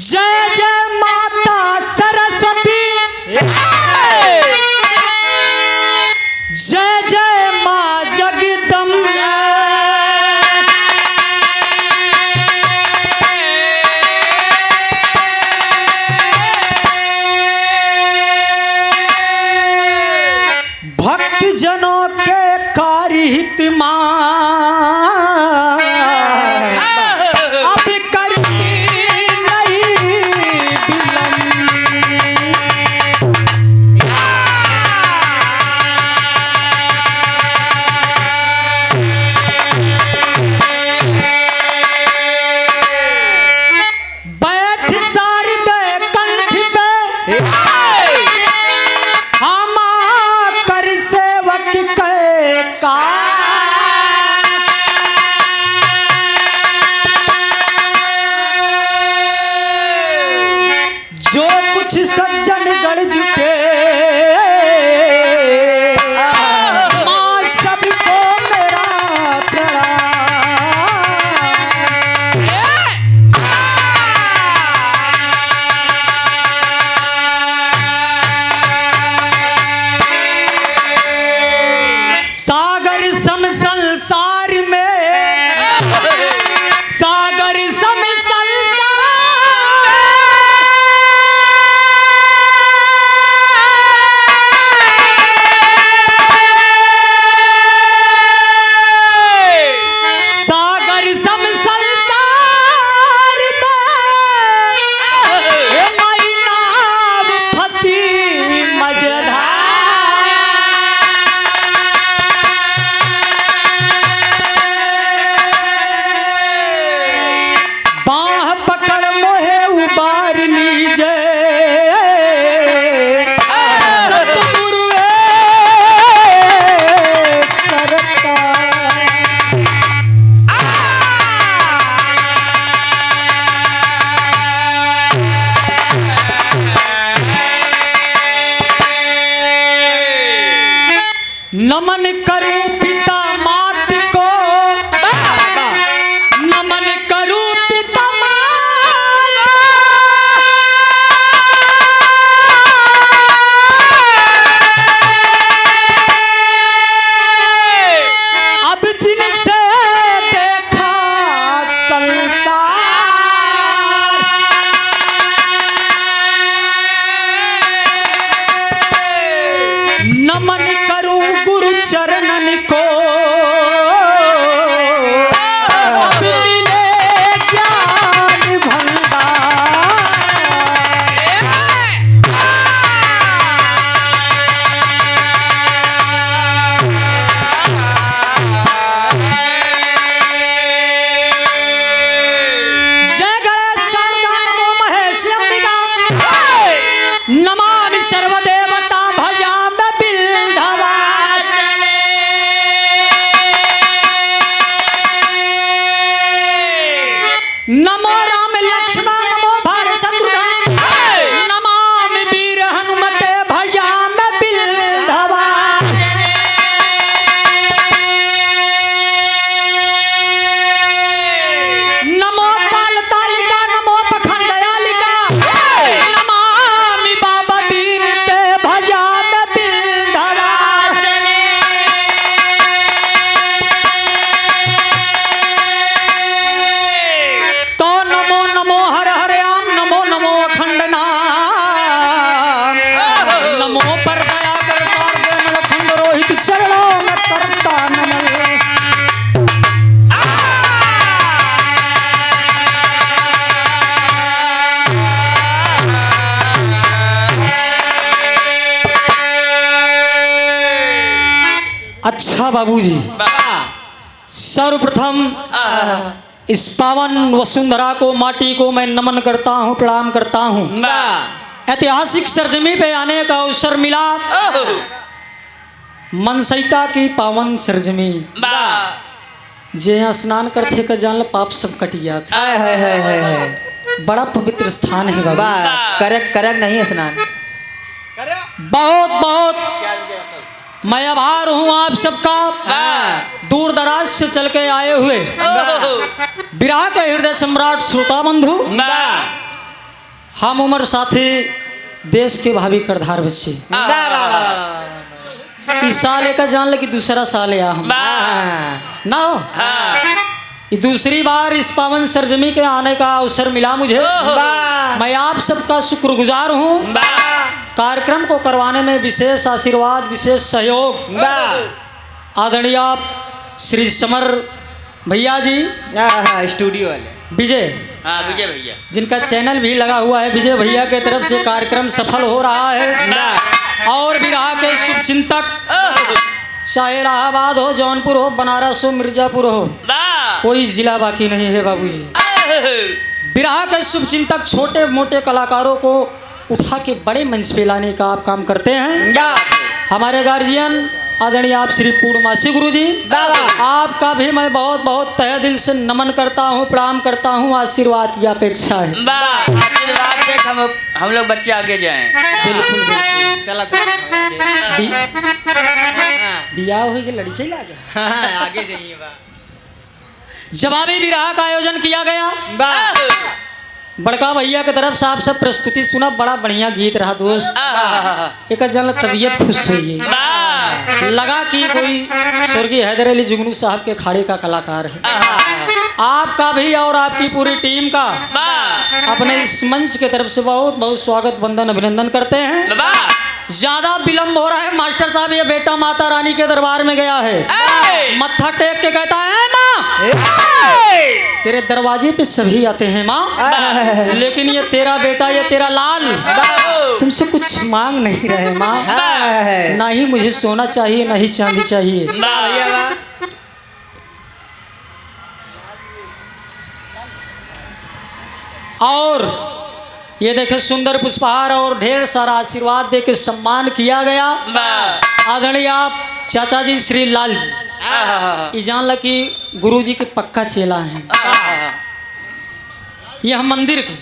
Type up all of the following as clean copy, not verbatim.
जय जय माता सरस्वती, जय जय माँ जगदम्बा। भक्त जनों के कार्य हित अब करती नहीं बैठ सारी दे कंठ पे हम कर सेवक के का। जो कुछ सज्जन गढ़ जुटे माँ सबको मेरा सागर सम संसार में, सागर सम सागर सम संसार में मई नाव फंसी बाह पकड़ मोहे उबार लीजे सतगुरु सरकार। नमन करूं पिता मात को, नमन करूं पिता मात, अब जिनसे देखा संसार। नमन करूं गुरु चरणन को, अब मिले ज्ञान भंडार। जय गणेश शारदा नमो महेश अंबिका, नमामि सर्वदेवता भजामि बिल्धवासने। नमो राम लक्ष्मण नमो भरत शत्रुघ्न, नमामि वीर हनुमते भजामि बिल्धवासने। नमो ताल तालिका नमो पखंडयालिका, नमामि बाबा दीन ते भजामि बिल्धवासने। तो नमो नमो हर हरयाम, नमो नमो अखंड नाम, नमो पर दया कर सार्वभौम अखंड रोहित चरणों में करता नमन। अच्छा बाबूजी, सर्वप्रथम इस पावन वसुंधरा को, माटी को मैं नमन करता हूँ, प्रणाम करता हूँ। ऐतिहासिक सरजमी पे आने का अवसर मिला, मनसईता की पावन सरजमी जे यहाँ स्नान करते का जान पाप सब कट जात। बड़ा पवित्र स्थान है बाबा। करक करक नहीं स्नान, बहुत बहुत मैं आभार हूँ आप सबका, दूर दराज से चल के आए हुए विराट हृदय सम्राट श्रोता बंधु। हम उम्र साथी देश के भावी करधार बच्चे इस साल एक जान ले कि दूसरा साल है हम ना हो ये दूसरी बार इस पावन सरजमी के आने का अवसर मिला मुझे। मैं आप सबका शुक्रगुजार हूँ। कार्यक्रम को करवाने में विशेष आशीर्वाद विशेष सहयोग आदरणीय श्री समर भैया जी स्टूडियो वाले विजय विजय भैया जिनका चैनल भी लगा हुआ है। विजय भैया के तरफ से कार्यक्रम सफल हो रहा है और विराह के शुभचिंतक चाहे इलाहाबाद हो जौनपुर हो बनारस हो मिर्जापुर हो कोई जिला बाकी नहीं है बाबूजी। विराह के शुभचिंतक छोटे मोटे कलाकारों को उठा के बड़े मंच पे लाने का आप काम करते हैं। हमारे गार्जियन आदरणीय आप श्री पूर्णमासी गुरु जी आपका भी मैं बहुत बहुत तहे दिल से नमन करता हूँ प्रणाम करता हूँ। आशीर्वाद की अपेक्षा है। आशीर्वाद देख हम लोग बच्चे आगे जाएं। बिल्कुल बिल्कुल चला बियाह हुई कि लड़की लागे आगे जाइए बा जवाबी विराह का आयोजन किया गया। बड़का भैया की तरफ से आप सब प्रस्तुति सुना बड़ा बढ़िया गीत रहा दोस्त। एक जन तबीयत खुश हुई है लगा कि कोई स्वर्गीय हैदर अली जुगनू साहब के खाड़े का कलाकार है। आपका भी और आपकी पूरी टीम का अपने इस मंच के तरफ से बहुत बहुत स्वागत वंदन अभिनंदन करते हैं। ज्यादा विलंब हो रहा है मास्टर साहब ये बेटा माता रानी के दरबार में गया है मत्था टेक के कहता है माँ तेरे दरवाजे पे सभी आते हैं माँ लेकिन ये तेरा बेटा ये तेरा लाल तुमसे कुछ मांग नहीं रहे माँ। ना ही मुझे सोना चाहिए ना ही चांदी चाहिए। और ये देखे सुंदर पुष्पहार और ढेर सारा आशीर्वाद दे के सम्मान किया गया। आदरणीय आप चाचा जी श्री लाल जी ये जान ला कि गुरु जी के पक्का चेला हैं। ये हम मंदिर के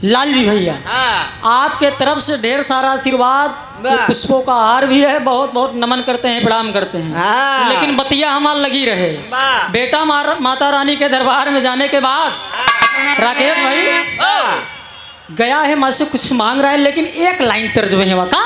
लाल जी भैया आपके तरफ से ढेर सारा आशीर्वाद पुष्पों का हार भी है। बहुत बहुत नमन करते हैं प्रणाम करते हैं। लेकिन बतिया हमार लगी रहे बेटा माता रानी के दरबार में जाने के बाद राकेश भाई गया है माँ से कुछ मांग रहा है लेकिन एक लाइन तर्ज में है का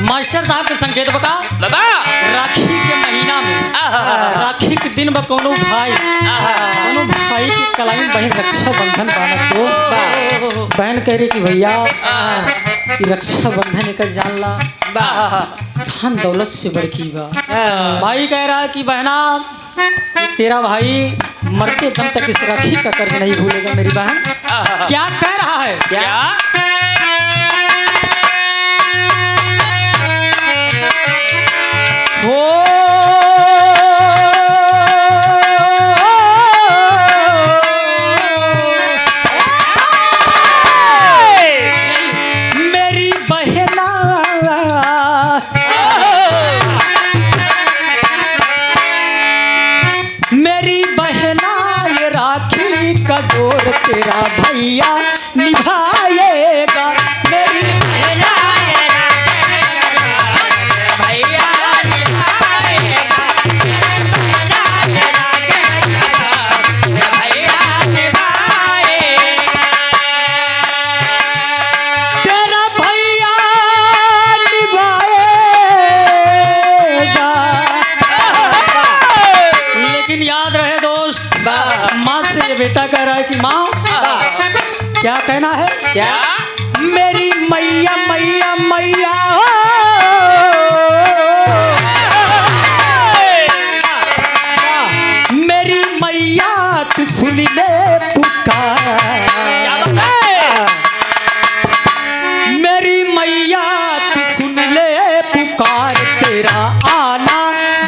मास्टर साहब के संकेत बका राखी के महीना में राखी के दिन कोनो भाई की कलाई बहन रक्षा बंधन बांधत तो बहन कह रही कि भैया कि रक्षा बंधन एक जान ला धन दौलत से बढ़की बा। भाई कह रहा है कि बहना तेरा भाई मरते दम तक इस राखी का कर्ज नहीं भूलेगा मेरी बहन। क्या कह रहा है क्या मेरी बहना ये राखी का डोर तेरा भैया निभाएगा। मेरी बहना बेटा कह रहा है कि माँ क्या कहना है क्या मेरी मैया मैया मैया मेरी मैया तू सुन ले पुकार मेरी मैया तू सुन ले पुकार तेरा आना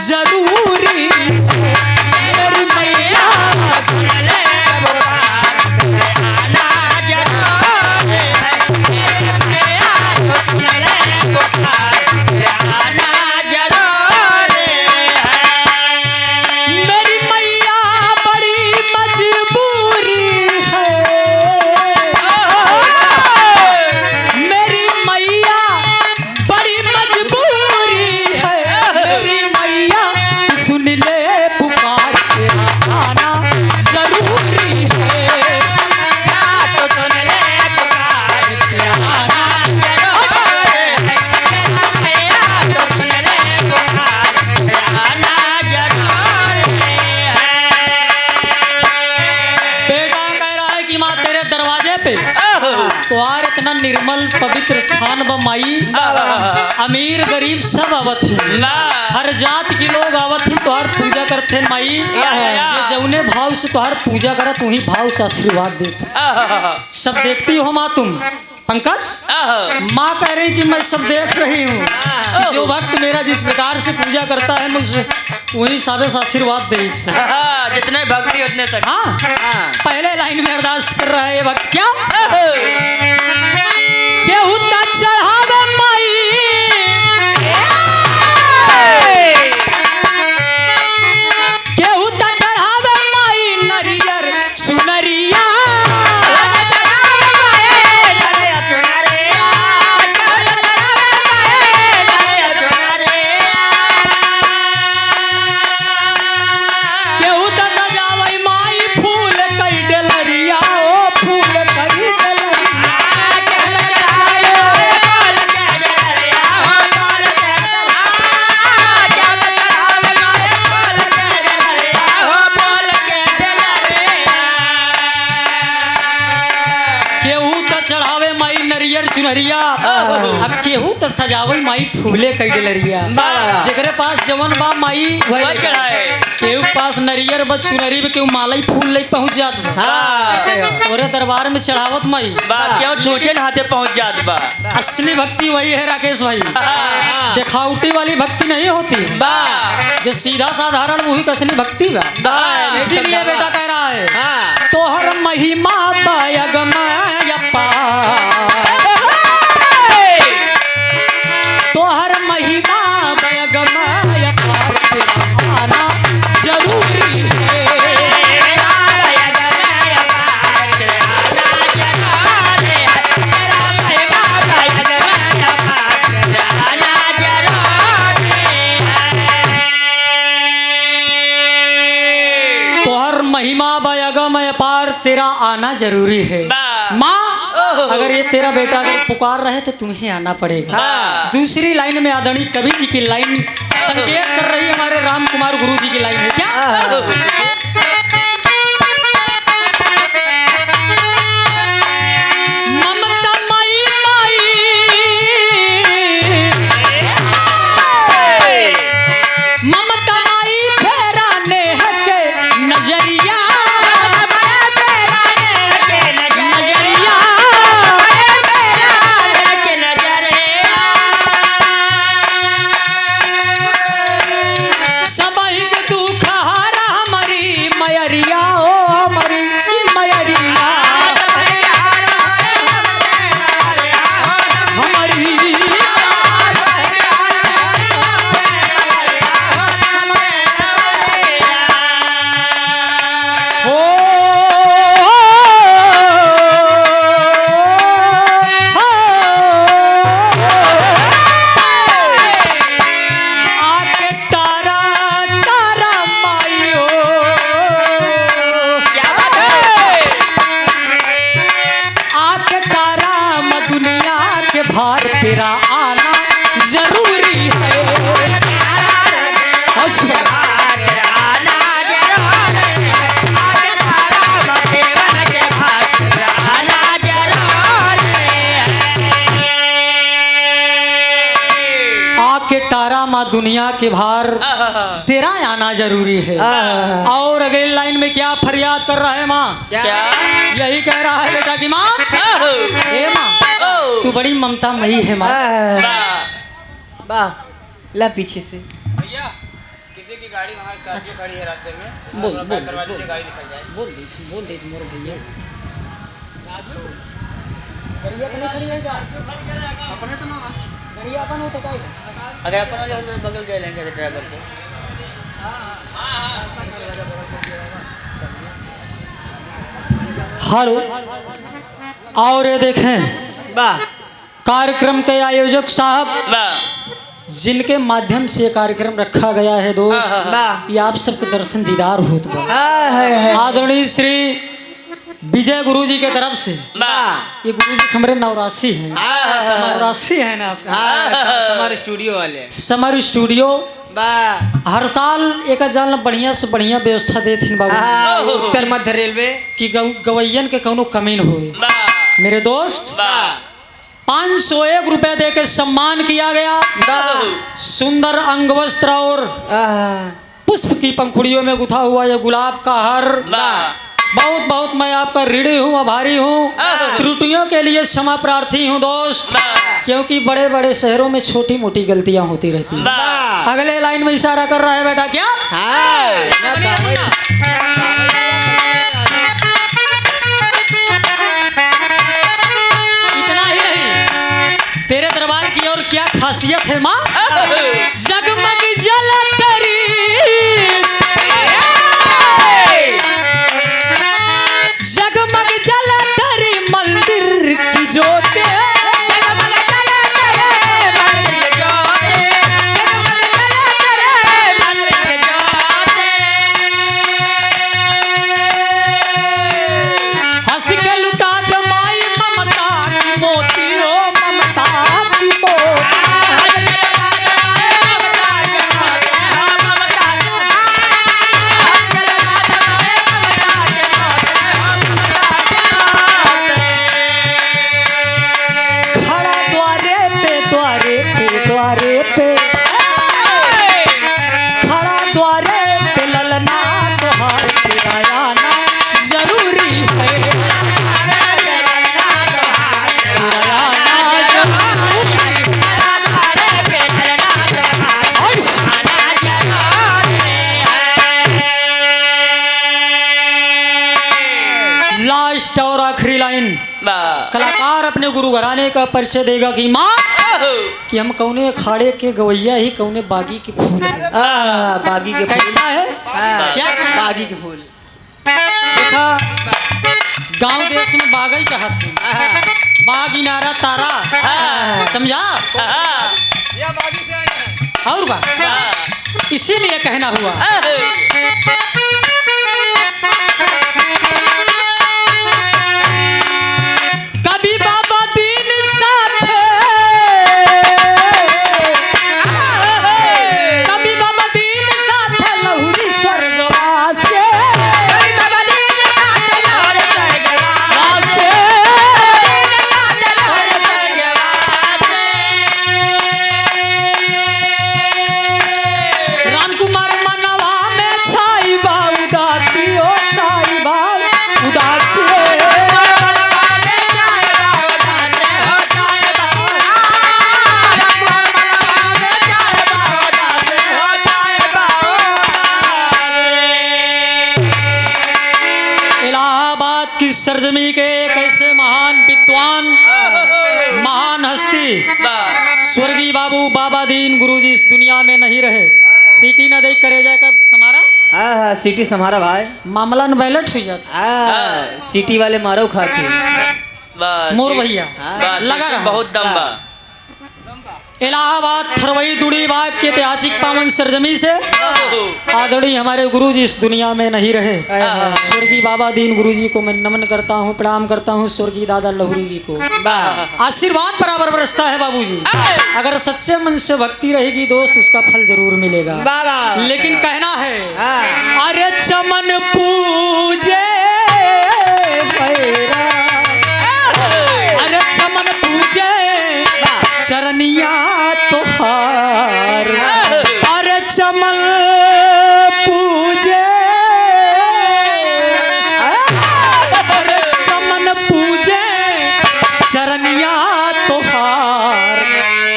जरूरी मेरी पे तोहार इतना निर्मल पवित्र स्थान ब माई अमीर गरीब सब आवत हैं हर जात के लोग आवत हैं तोहार पूजा करते हैं माई ये जौने भाव से तोहार पूजा करत वही भाव से आशीर्वाद देते सब देखती हो माँ तुम पंकज माँ कह रही कि मैं सब देख रही हूँ कि जो भक्त मेरा जिस प्रकार से पूजा करता है मुझे वही हिसाब से आशीर्वाद दे जितने भक्ति उतने तक। हाँ पहले लाइन में अरदास कर रहा है ये भक्त क्या केहू ता चढ़ावे माई केहू ता चढ़ावे माई नरियर सुनरिया केहू ता सजावई माई फूल कई डलरिया ओ फूल कई केहू त चढ़ावे माई नरियर चुनरिया अब केहू त सजावे माई फूले कई डलरिया जेकरे पास जवन बा माई वही चढ़ाए। केहू पास नरियर ब चुनरी में केहू माला फूल ले पहुंच जात तोरे दरबार में चढ़ावत माई क्यों चूचे हाथे पहुंच जात बा। असली भक्ति वही है राकेश भाई दिखावटी वाली भक्ति नहीं होती जो सीधा साधारण वही असली भक्ति बा इसीलिए बेटा कह रहा है तोहर महिमा बयगमय तोहर महिमा बयगमय आना जरूरी है तोहर महिमा बयगमय पार तेरा आना जरूरी है माँ अगर ये तेरा बेटा अगर पुकार रहे तो तुम्हें आना पड़ेगा। दूसरी लाइन में आदरणीय कवि जी की लाइन संकेत कर रही है हमारे राम कुमार गुरु जी की लाइन है क्या ममता माई ममता माई फेरा नेह के नजरिया सबही के दुख हारा हमारी मयरिया ओ हमारी मयरिया हमारी ओ आके तारा तारा माइयो आके तारा म दुनिया के भार तेरा आना जरूरी है आके तारा माँ दुनिया के भार तेरा आना जरूरी है और अगली लाइन में क्या फरियाद कर रहा है माँ क्या यही कह रहा है बेटा की माँ ए माँ तू बड़ी ममता मई है माँ वाह ला पीछे से भैया किसी की गाड़ी वहाँ स्कॉर्पियो खड़ी है रास्ते में बोल, थोड़ा बोल, करवा बोल। दीजिए गाड़ी निकल जाए बोल दे मोर भैया गरिया अपने खड़ी है क्या अपने तो ना गरिया अपन हो तो काय अगर अपन बगल गए लेंगे ड्राइवर को हेलो और ये देखें वाह कार्यक्रम के आयोजक साहब वाह जिनके माध्यम से ये कार्यक्रम रखा गया है दोस्त वाह ये आप सबके दर्शन दीदार होत बा है आदरणीय श्री विजय गुरु जी के तरफ से वाह ये गुरु जी हमारे नवरासी हैं नवरासी है ना हमारे स्टूडियो वाले समर स्टूडियो वाह हर साल एक जान बढ़िया से बढ़िया व्यवस्था देथिन बाबू उत्तर मध्य रेलवे कि गवैयन के कौनो कमी न होए वाह मेरे दोस्त वाह 501 रुपए दे के सम्मान किया गया। सुंदर अंग वस्त्र और पुष्प की पंखुड़ियों में गुथा हुआ यह गुलाब का हार। वाह बहुत बहुत मैं आपका ऋणी हूँ, आभारी हूँ। त्रुटियों के लिए क्षमा प्रार्थी हूँ दोस्त, क्योंकि बड़े बड़े शहरों में छोटी मोटी गलतियां होती रहती हैं। वाह अगले लाइन में इशारा कर रहा है बेटा, क्या इतना ही नहीं, तेरे दरबार की और क्या खासियत है माँ? जगमग जलतरी जगमग जलतरी मंदिर की ज्योति, जगमग जलतरी मंदिर की ज्योति, जगमग जलतरी मंदिर की ज्योति। हंस के लुटा दे माई ममता की मोती, ओ ममता की मोती। खड़ा द्वारे पे ललना तोहार तेरा आना जरूरी है, तेरा आना जरूरी है। लास्ट और आखिरी लाइन, वाह कलाकार अपने गुरु घराने का परिचय देगा कि माँ कि हम कौने अखाड़े के गवैया ही कौने बागी के फूल हैं। बागी के फूल। कैसा है क्या? बागी के फूल। देखा गांव देश में बागई कहत है, बागी नारा तारा, समझा? और बा इसीलिए कहना हुआ। कभी बाबा दीन साथ, कभी बाबा दीन साथ लहुरी स्वर्गवास के, कभी बाबा दीन साथ लहुरी स्वर्गवास के, रामकुमार मनवा में छाई बा उदासी, ओ छाई बा उदासी। इलाहाबाद की सरजमी के एक ऐसे महान विद्वान, महान हस्ती स्वर्गीय बाबू बाबा दीन गुरुजी इस दुनिया में नहीं रहे। सीटी न देख करे जाए कब समारा हाँ सिटी समारा भाई। मामला न बैलेट हुई जाता। सिटी वाले मारो खाते। मोर भैया लगा रहा। बहुत दम बा। इलाहाबाद थरवई दुड़ी बाग के ऐतिहासिक पावन सरजमी से आदरणीय हमारे गुरुजी इस दुनिया में नहीं रहे। स्वर्गीय बाबा दीन गुरुजी को मैं नमन करता हूँ, प्रणाम करता हूँ। स्वर्गीय दादा लहुरी जी को आशीर्वाद बराबर बरसता है बाबूजी। अगर सच्चे मन से भक्ति रहेगी दोस्त, उसका फल जरूर मिलेगा। लेकिन कहना है अरे चमन पूजे अरे चमन पूजे शरणिया तोहार, अरे चमन पूजे, अरे चमन पूजे शरणिया तोहार,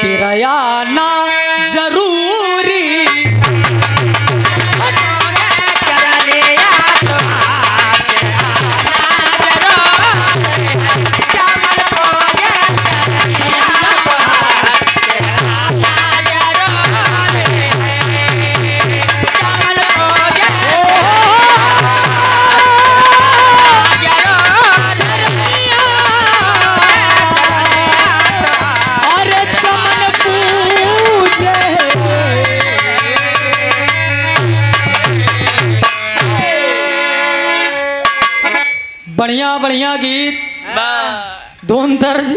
तेरा आना जरूरी। बढ़िया बढ़िया गीत, धुन दर्ज